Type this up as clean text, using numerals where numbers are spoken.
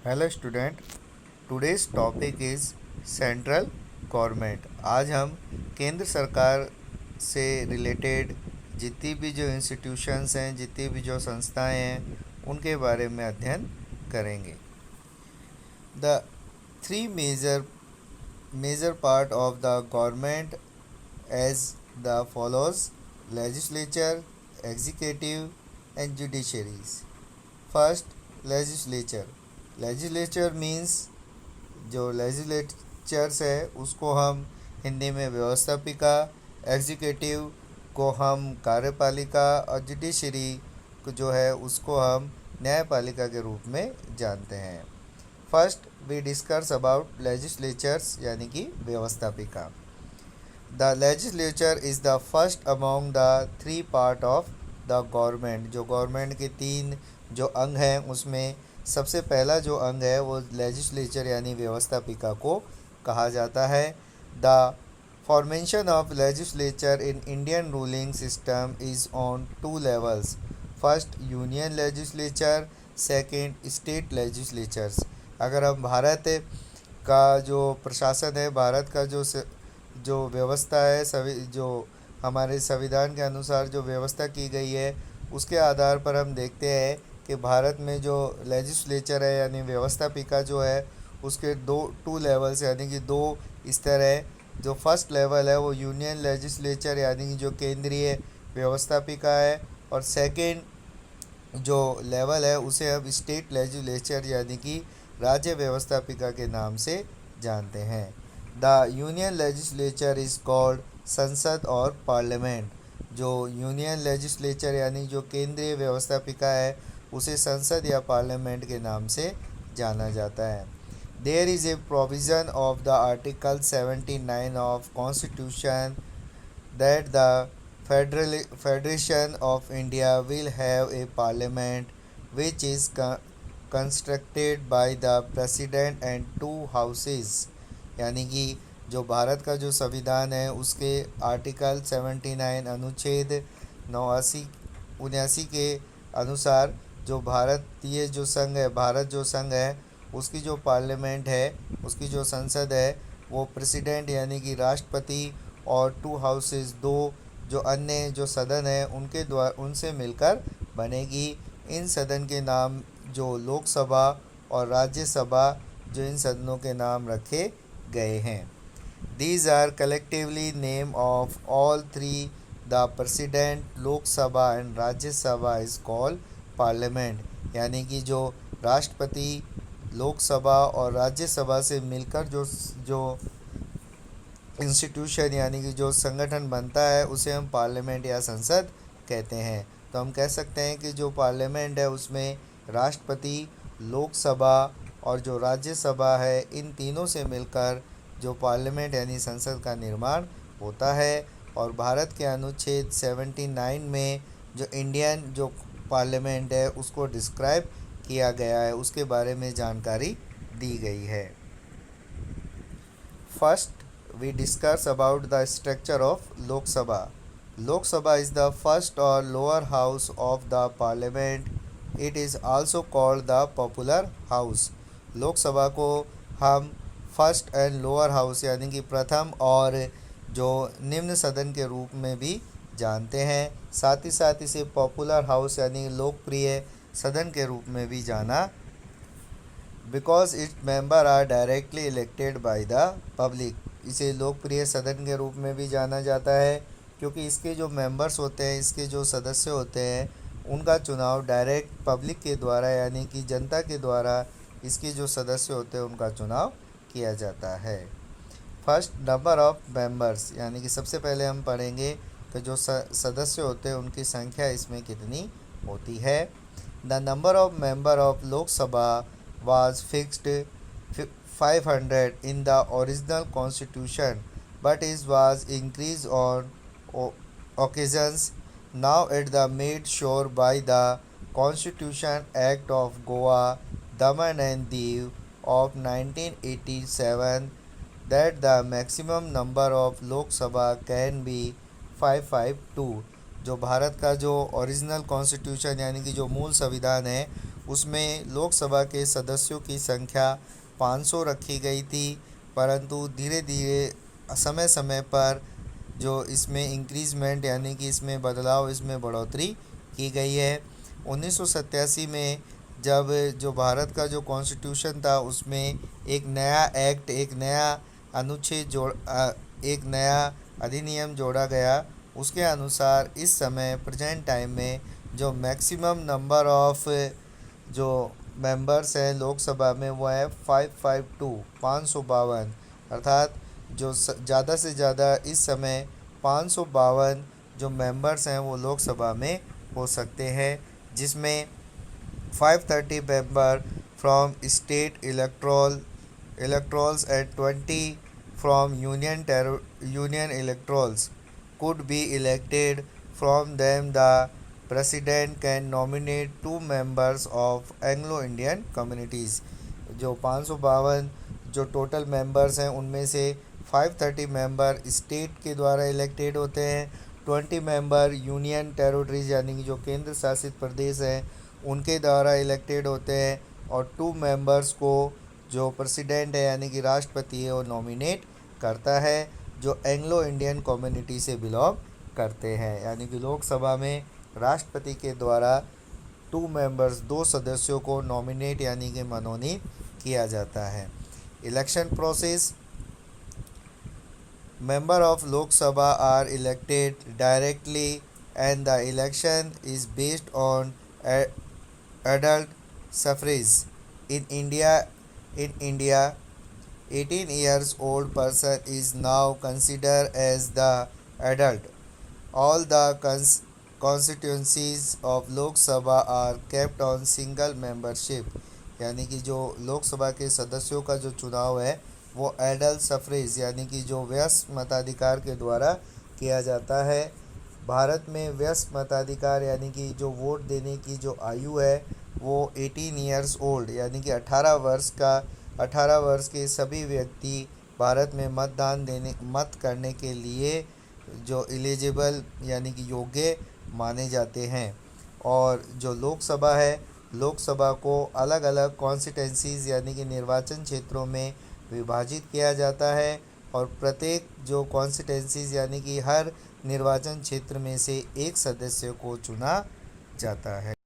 Hello student. Today's topic is central government. आज हम केंद्र सरकार से रिलेटेड जितनी भी जो इंस्टीट्यूशंस हैं, जितनी भी जो संस्थाएं हैं, उनके बारे में अध्ययन करेंगे। The three major part of the government as the follows: legislature, executive and judiciaries. First, legislature. Legislature means जो लेजिस्लेचर्स है उसको हम हिंदी में व्यवस्थापिका, एग्जीक्यूटिव को हम कार्यपालिका और जुडिशरी को जो है उसको हम न्यायपालिका के रूप में जानते हैं। First we discuss about legislatures यानी कि व्यवस्थापिका। The legislature is the first among the three part of the government. जो गवर्नमेंट के तीन जो अंग हैं उसमें सबसे पहला जो अंग है वो लेजिस्लेचर यानी व्यवस्थापिका को कहा जाता है। The formation of legislature in Indian ruling system is on two levels: first union legislature, second state legislatures. अगर हम भारत का जो प्रशासन है, भारत का जो व्यवस्था है, जो हमारे संविधान के अनुसार जो व्यवस्था की गई है उसके आधार पर हम देखते हैं कि भारत में जो लेजिस्लेचर है यानी व्यवस्थापिका जो है उसके टू लेवल्स यानी कि दो स्तर है। जो फर्स्ट लेवल है वो यूनियन लेजिस्लेचर यानी कि जो केंद्रीय व्यवस्थापिका है, और सेकंड जो लेवल है उसे हम स्टेट लेजिस्लेचर यानी कि राज्य व्यवस्थापिका के नाम से जानते हैं। The union legislature is called संसद और पार्लियामेंट। जो यूनियन लेजिस्लेचर यानी जो केंद्रीय व्यवस्थापिका है उसे संसद या पार्लियामेंट के नाम से जाना जाता है। There is a provision of the article 79 of constitution that the Federation of India will have a parliament which is constructed by the president and two houses। यानी कि जो भारत का जो संविधान है उसके आर्टिकल 79 अनुच्छेद 89 के अनुसार जो भारतीय जो संघ है, भारत जो संघ है उसकी जो पार्लियामेंट है, उसकी जो संसद है वो प्रेसिडेंट यानी कि राष्ट्रपति और टू हाउसेस दो जो अन्य जो सदन है उनके द्वारा उनसे मिलकर बनेगी। इन सदन के नाम जो लोकसभा और राज्यसभा, जो इन सदनों के नाम रखे गए हैं। These are collectively name of all three. The president, Lok Sabha and Rajya Sabha is called parliament. यानी कि जो राष्ट्रपति, लोकसभा और राज्यसभा से मिलकर जो जो इंस्टीट्यूशन यानी कि जो संगठन बनता है उसे हम पार्लियामेंट या संसद कहते हैं। तो हम कह सकते हैं कि जो पार्लियामेंट है उसमें राष्ट्रपति, लोकसभा और जो राज्यसभा है इन तीनों से मिलकर जो पार्लियामेंट यानी संसद का निर्माण होता है। और भारत के अनुच्छेद 79 में जो इंडियन जो पार्लियामेंट है उसको डिस्क्राइब किया गया है, उसके बारे में जानकारी दी गई है। First we discuss about the structure of Lok Sabha. Lok Sabha is the first or lower house of the parliament. It is also called the popular house. लोक सभा को हम फर्स्ट एंड लोअर हाउस यानी कि प्रथम और जो निम्न सदन के रूप में भी जानते हैं। साथ ही साथ इसे पॉपुलर हाउस यानी लोकप्रिय सदन के रूप में भी जाना, because its member are directly elected by the public. इसे लोकप्रिय सदन के रूप में भी जाना जाता है क्योंकि इसके जो मेंबर्स होते हैं, इसके जो सदस्य होते हैं, उनका चुनाव डायरेक्ट पब्लिक के द्वारा यानी कि जनता के द्वारा इसके जो सदस्य होते हैं उनका चुनाव किया जाता है। फर्स्ट, नंबर ऑफ मेंबर्स यानी कि सबसे पहले हम पढ़ेंगे कि जो सदस्य होते हैं उनकी संख्या इसमें कितनी होती है। The number of member of Lok Sabha was fixed 500 in the original constitution, but it was increased on occasions. Now it is made sure by the Constitution Act of Goa, Daman and Diu of 1987 that the maximum number of Lok Sabha can be 552। जो भारत का जो original constitution यानी कि जो मूल संविधान है उसमें लोकसभा के सदस्यों की संख्या 500 रखी गई थी, परंतु धीरे धीरे समय समय पर जो इसमें इंक्रीजमेंट यानी कि इसमें बदलाव, इसमें बढ़ोतरी की गई है। 1987 में जब जो भारत का जो कॉन्स्टिट्यूशन था उसमें एक नया एक्ट, एक नया अनुच्छेद एक नया अधिनियम जोड़ा गया। उसके अनुसार इस समय प्रेजेंट टाइम में जो मैक्सिमम नंबर ऑफ जो मेंबर्स हैं लोकसभा में वो है 552 552, अर्थात जो ज़्यादा से ज़्यादा इस समय 552 जो मेंबर्स हैं वो लोकसभा में हो सकते हैं, जिसमें 530 member from state electorals and 20 from union electorals could be elected. From them the president can nominate 2 members of Anglo-Indian communities। जो 552 जो टोटल मेंबर्स हैं उनमें से 530 मेंबर स्टेट के द्वारा इलेक्टेड होते हैं, 20 मेंबर यूनियन टेरिटरीज यानी कि जो केंद्र शासित प्रदेश हैं उनके द्वारा इलेक्टेड होते हैं, और 2 मेंबर्स को जो प्रेसिडेंट है यानी कि राष्ट्रपति है वो नॉमिनेट करता है, जो एंग्लो इंडियन कम्युनिटी से बिलोंग करते हैं। यानी कि लोकसभा में राष्ट्रपति के द्वारा 2 मेंबर्स, 2 सदस्यों को नॉमिनेट यानी कि मनोनीत किया जाता है। Election process, member of Lok Sabha are elected directly and the election is based on adult suffrage. In India 18 years old person is now considered as the adult. All the constituencies of Lok Sabha are kept on single membership। यानी कि जो लोकसभा के सदस्यों का जो चुनाव है वो एडल्ट सफरेज यानी कि जो वयस्क मताधिकार के द्वारा किया जाता है। भारत में वयस्क मताधिकार यानी कि जो वोट देने की जो आयु है वो 18 ईयर्स ओल्ड यानी कि 18 वर्ष के सभी व्यक्ति भारत में मत करने के लिए जो एलिजिबल यानी कि योग्य माने जाते हैं। और जो लोकसभा है, लोकसभा को अलग अलग कॉन्स्टिट्यूंसीज यानी कि निर्वाचन क्षेत्रों में विभाजित किया जाता है, और प्रत्येक जो कॉन्स्टिट्यूंसीज यानी कि हर निर्वाचन क्षेत्र में से एक सदस्य को चुना जाता है।